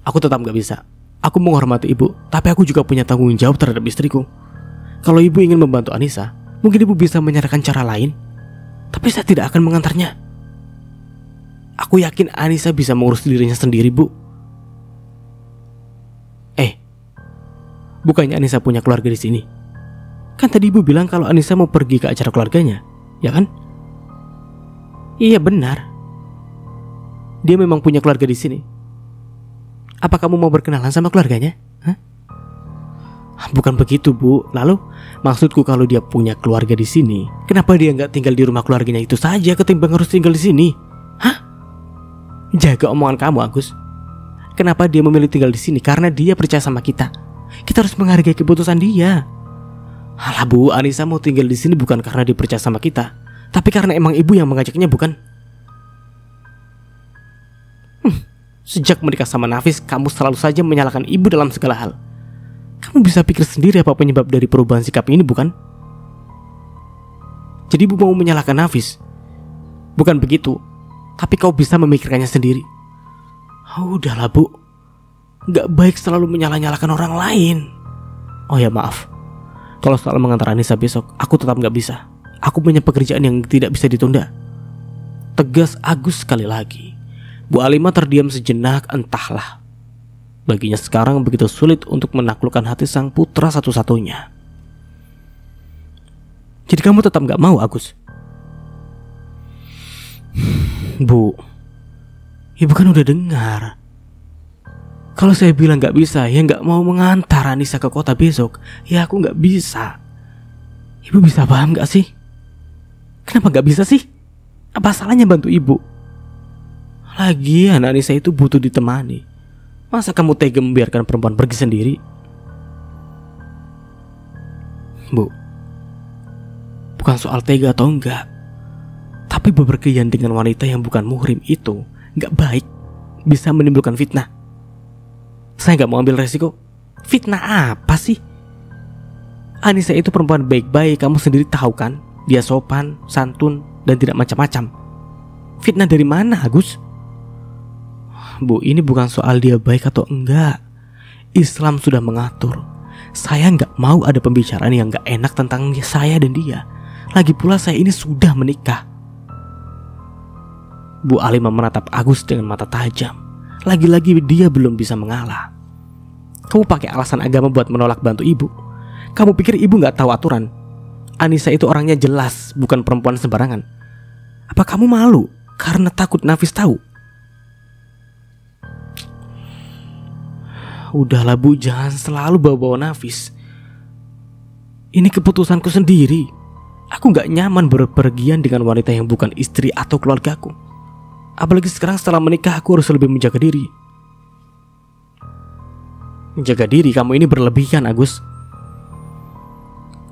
aku tetap gak bisa. Aku menghormati ibu, tapi aku juga punya tanggung jawab terhadap istriku. Kalau ibu ingin membantu Anissa, mungkin ibu bisa menyatakan cara lain. Tapi saya tidak akan mengantarnya. Aku yakin Anissa bisa mengurus dirinya sendiri, Bu." Bukannya Anissa punya keluarga di sini? Kan tadi ibu bilang kalau Anissa mau pergi ke acara keluarganya, ya kan?" "Iya, benar. Dia memang punya keluarga di sini. Apa kamu mau berkenalan sama keluarganya? Hah?" "Bukan begitu, Bu. Lalu maksudku kalau dia punya keluarga di sini, kenapa dia nggak tinggal di rumah keluarganya itu saja ketimbang harus tinggal di sini? Hah? Jaga omongan kamu, Agus. Kenapa dia memilih tinggal di sini? Karena dia percaya sama kita. Kita harus menghargai keputusan dia." "Alah, Bu, Anissa mau tinggal di sini bukan karena dia percaya sama kita, tapi karena emang ibu yang mengajaknya, bukan?" Sejak menikah sama Nafis, kamu selalu saja menyalahkan ibu dalam segala hal. Kamu bisa pikir sendiri apa penyebab dari perubahan sikap ini, bukan? Jadi ibu mau menyalahkan Nafis? Bukan begitu, tapi kau bisa memikirkannya sendiri. Udahlah, Bu. Gak baik selalu menyalah-nyalahkan orang lain. Oh ya, maaf. Kalau soal mengantar Anissa besok, aku tetap gak bisa. Aku punya pekerjaan yang tidak bisa ditunda. Tegas Agus sekali lagi. Bu Alimah terdiam sejenak, entahlah. Baginya sekarang begitu sulit untuk menaklukkan hati sang putra satu-satunya. Jadi kamu tetap gak mau, Agus? Bu, ibu kan udah dengar. Kalau saya bilang gak bisa, ya gak mau mengantar Anissa ke kota besok, ya aku gak bisa. Ibu bisa paham gak sih? Kenapa gak bisa sih? Apa salahnya bantu ibu? Lagian Anissa itu butuh ditemani. Masa kamu tega membiarkan perempuan pergi sendiri? Bu, bukan soal tega atau enggak, tapi bepergian dengan wanita yang bukan muhrim itu gak baik, bisa menimbulkan fitnah. Saya gak mau ambil resiko. Fitnah apa sih? Anissa itu perempuan baik-baik, kamu sendiri tahu kan. Dia sopan, santun, dan tidak macam-macam. Fitnah dari mana, Agus? Bu, ini bukan soal dia baik atau enggak. Islam sudah mengatur. Saya nggak mau ada pembicaraan yang nggak enak tentang saya dan dia. Lagi pula saya ini sudah menikah. Bu Alimah menatap Agus dengan mata tajam. Lagi-lagi dia belum bisa mengalah. Kamu pakai alasan agama buat menolak bantu ibu. Kamu pikir ibu nggak tahu aturan? Anissa itu orangnya jelas, bukan perempuan sembarangan. Apa kamu malu karena takut Nafis tahu? Udahlah Bu, jangan selalu bawa-bawa Nafis. Ini keputusanku sendiri. Aku gak nyaman berpergian dengan wanita yang bukan istri atau keluargaku. Apalagi sekarang setelah menikah aku harus lebih menjaga diri. Menjaga diri? Kamu ini berlebihan, Agus.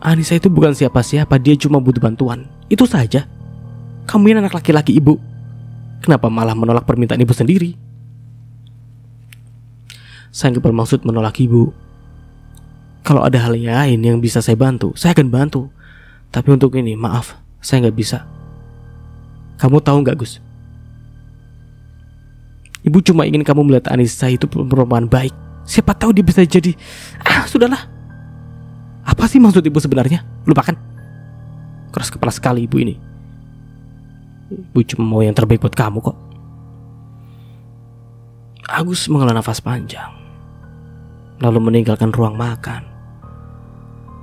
Anissa itu bukan siapa-siapa, dia cuma butuh bantuan. Itu saja. Kamu ini anak laki-laki ibu. Kenapa malah menolak permintaan ibu sendiri? Saya nggak bermaksud menolak ibu. Kalau ada hal lain yang bisa saya bantu, saya akan bantu. Tapi untuk ini, maaf, saya nggak bisa. Kamu tahu nggak, Gus? Ibu cuma ingin kamu melihat Anissa itu perempuan baik. Siapa tahu dia bisa jadi... sudahlah. Apa sih maksud ibu sebenarnya? Lupakan. Keras kepala sekali ibu ini. Ibu cuma mau yang terbaik buat kamu kok. Agus menghela nafas panjang, lalu meninggalkan ruang makan.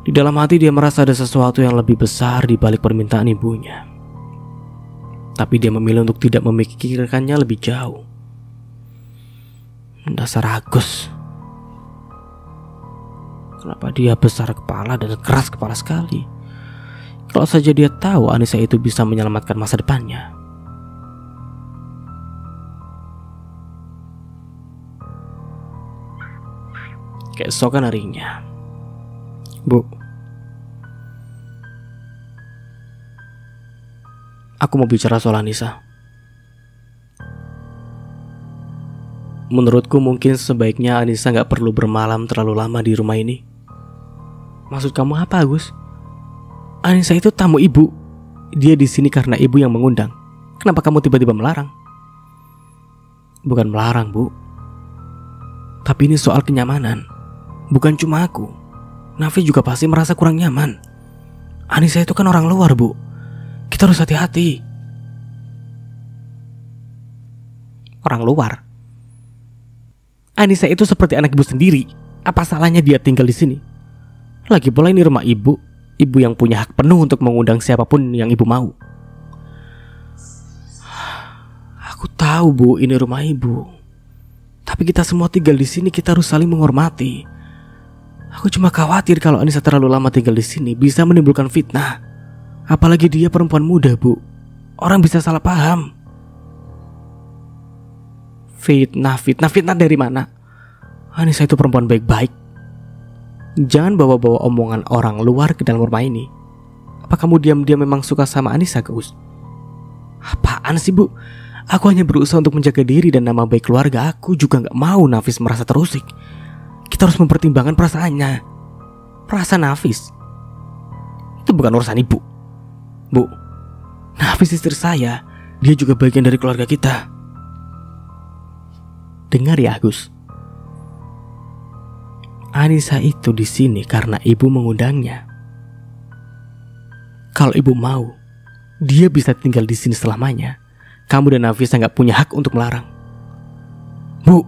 Di dalam hati dia merasa ada sesuatu yang lebih besar di balik permintaan ibunya. Tapi dia memilih untuk tidak memikirkannya lebih jauh. Dasar Agus. Kenapa dia besar kepala dan keras kepala sekali? Kalau saja dia tahu Anissa itu bisa menyelamatkan masa depannya. Keesokan harinya, Bu, aku mau bicara soal Anissa. Menurutku mungkin sebaiknya Anissa gak perlu bermalam terlalu lama di rumah ini. Maksud kamu apa, Agus? Anissa itu tamu ibu. Dia di sini karena ibu yang mengundang. Kenapa kamu tiba-tiba melarang? Bukan melarang, Bu. Tapi ini soal kenyamanan. Bukan cuma aku. Nafis juga pasti merasa kurang nyaman. Anissa itu kan orang luar, Bu. Kita harus hati-hati. Orang luar? Anissa itu seperti anak ibu sendiri. Apa salahnya dia tinggal di sini? Lagi pula ini rumah ibu. Ibu yang punya hak penuh untuk mengundang siapapun yang ibu mau. Aku tahu, Bu, ini rumah ibu. Tapi kita semua tinggal di sini, kita harus saling menghormati. Aku cuma khawatir kalau Anissa terlalu lama tinggal di sini bisa menimbulkan fitnah. Apalagi dia perempuan muda, Bu. Orang bisa salah paham. Fitnah dari mana? Anissa itu perempuan baik-baik. Jangan bawa-bawa omongan orang luar ke dalam rumah ini. Apa kamu diam-diam memang suka sama Anissa, Gus? Apaan sih, Bu? Aku hanya berusaha untuk menjaga diri dan nama baik keluarga. Aku juga gak mau Nafis merasa terusik. Kita harus mempertimbangkan perasaannya. Perasaan Nafis itu bukan urusan ibu. Bu, Nafis istri saya. Dia juga bagian dari keluarga kita. Dengar ya, Agus. Anissa itu di sini karena ibu mengundangnya. Kalau ibu mau, dia bisa tinggal di sini selamanya. Kamu dan Nafisa nggak punya hak untuk melarang. Bu,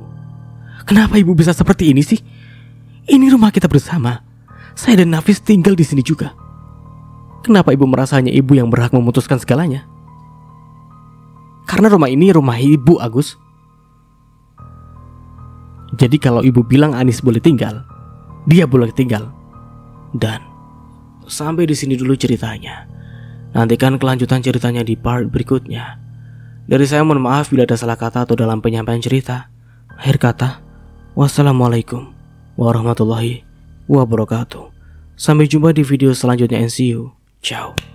kenapa ibu bisa seperti ini sih? Ini rumah kita bersama. Saya dan Nafis tinggal di sini juga. Kenapa ibu merasa hanya ibu yang berhak memutuskan segalanya? Karena rumah ini rumah ibu, Agus. Jadi kalau ibu bilang Anis boleh tinggal, dia boleh tinggal. Dan sampai di sini dulu ceritanya. Nantikan kelanjutan ceritanya di part berikutnya. Dari saya mohon maaf bila ada salah kata atau dalam penyampaian cerita. Akhir kata, wassalamualaikum warahmatullahi wabarakatuh. Sampai jumpa di video selanjutnya and see you. Ciao.